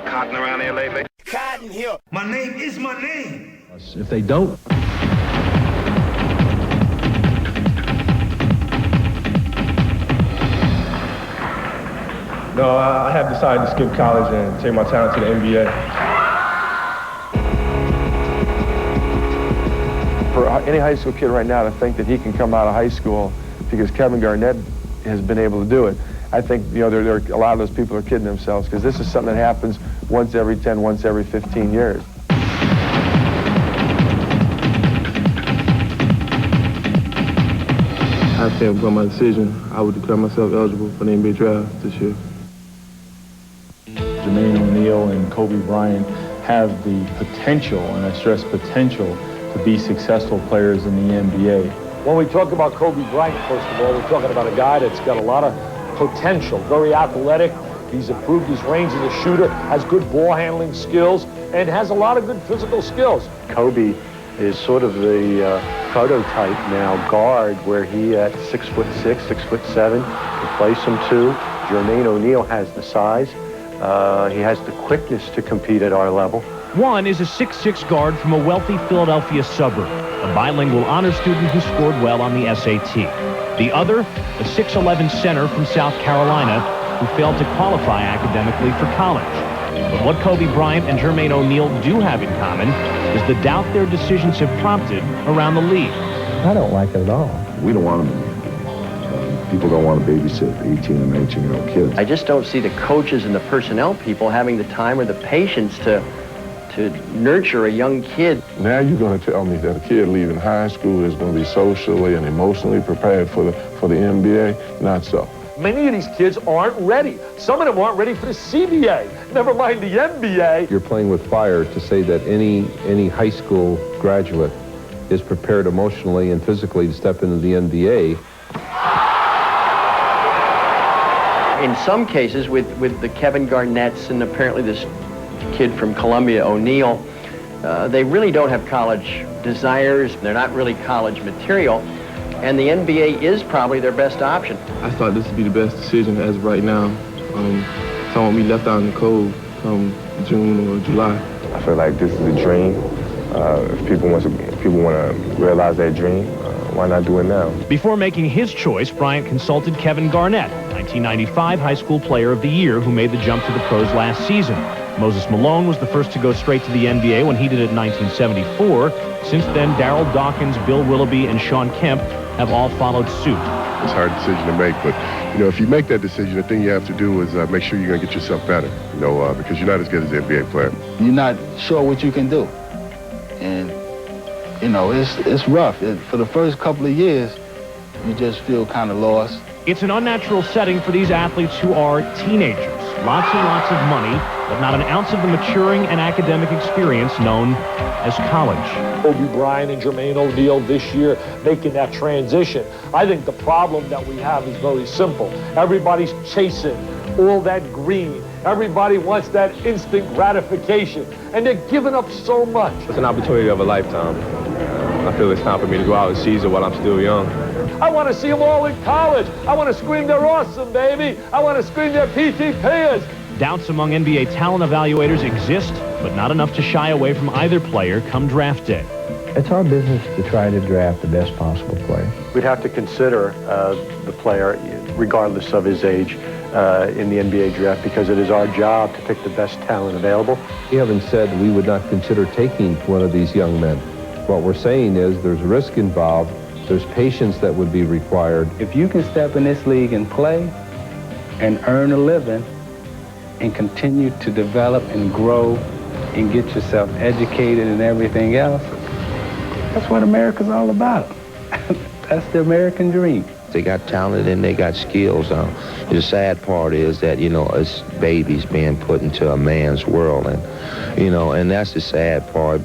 cotton around here lately? Cotton here. My name is my name. If they don't, no, I have decided to skip college and take my talent to the NBA. For any high school kid right now to think that he can come out of high school because Kevin Garnett has been able to do it, I think, you know, a lot of those people are kidding themselves, because this is something that happens once every 10, once every 15 years. I stand by my decision. I would declare myself eligible for the NBA draft this year. Jermaine O'Neal and Kobe Bryant have the potential, and I stress potential, to be successful players in the NBA. When we talk about Kobe Bryant, first of all, we're talking about a guy that's got a lot of potential, very athletic. He's improved his range as a shooter, has good ball handling skills, and has a lot of good physical skills. Kobe is sort of the prototype now guard, where he at 6'6", 6'7", can play some two. Jermaine O'Neal has the size. He has the quickness to compete at our level. One is a 6'6" guard from a wealthy Philadelphia suburb, a bilingual honor student who scored well on the SAT. The other, a 6'11" center from South Carolina who failed to qualify academically for college. But what Kobe Bryant and Jermaine O'Neal do have in common is the doubt their decisions have prompted around the league. I don't like it at all. We don't want them in the NBA. People don't want to babysit 18 and 19-year-old kids. I just don't see the coaches and the personnel people having the time or the patience to nurture a young kid. Now you're going to tell me that a kid leaving high school is going to be socially and emotionally prepared for the NBA? Not so. Many of these kids aren't ready. Some of them aren't ready for the CBA, never mind the NBA. You're playing with fire to say that any high school graduate is prepared emotionally and physically to step into the NBA. In some cases, with the Kevin Garnetts and apparently this kid from Columbia, O'Neal, they really don't have college desires. They're not really college material. And the NBA is probably their best option. I thought this would be the best decision as of right now. So I won't be left out in the cold come June or July. I feel like this is a dream. If people want to realize their dream, why not do it now? Before making his choice, Bryant consulted Kevin Garnett, 1995 High School Player of the Year, who made the jump to the pros last season. Moses Malone was the first to go straight to the NBA when he did it in 1974. Since then, Darryl Dawkins, Bill Willoughby, and Shawn Kemp have all followed suit. It's a hard decision to make, but, you know, if you make that decision, the thing you have to do is make sure you're going to get yourself better, you know, because you're not as good as the NBA player. You're not sure what you can do. And, you know, it's rough. For the first couple of years, you just feel kind of lost. It's an unnatural setting for these athletes who are teenagers. Lots and lots of money, but not an ounce of the maturing and academic experience known as college. Kobe Bryant and Jermaine O'Neal this year making that transition. I think the problem that we have is very simple. Everybody's chasing all that green. Everybody wants that instant gratification, and they're giving up so much. It's an opportunity of a lifetime. I feel it's time for me to go out and seize it while I'm still young. I want to see them all in college. I want to scream they're awesome, baby. I want to scream they're PTPers. Doubts among NBA talent evaluators exist, but not enough to shy away from either player come draft day. It's our business to try to draft the best possible player. We'd have to consider the player, regardless of his age, in the NBA draft, because it is our job to pick the best talent available. We haven't said we would not consider taking one of these young men. What we're saying is there's risk involved. There's patience that would be required. If you can step in this league and play and earn a living and continue to develop and grow and get yourself educated and everything else, that's what America's all about. That's the American dream. They got talent and they got skills. The sad part is that, you know, it's babies being put into a man's world, and, you know, and that's the sad part.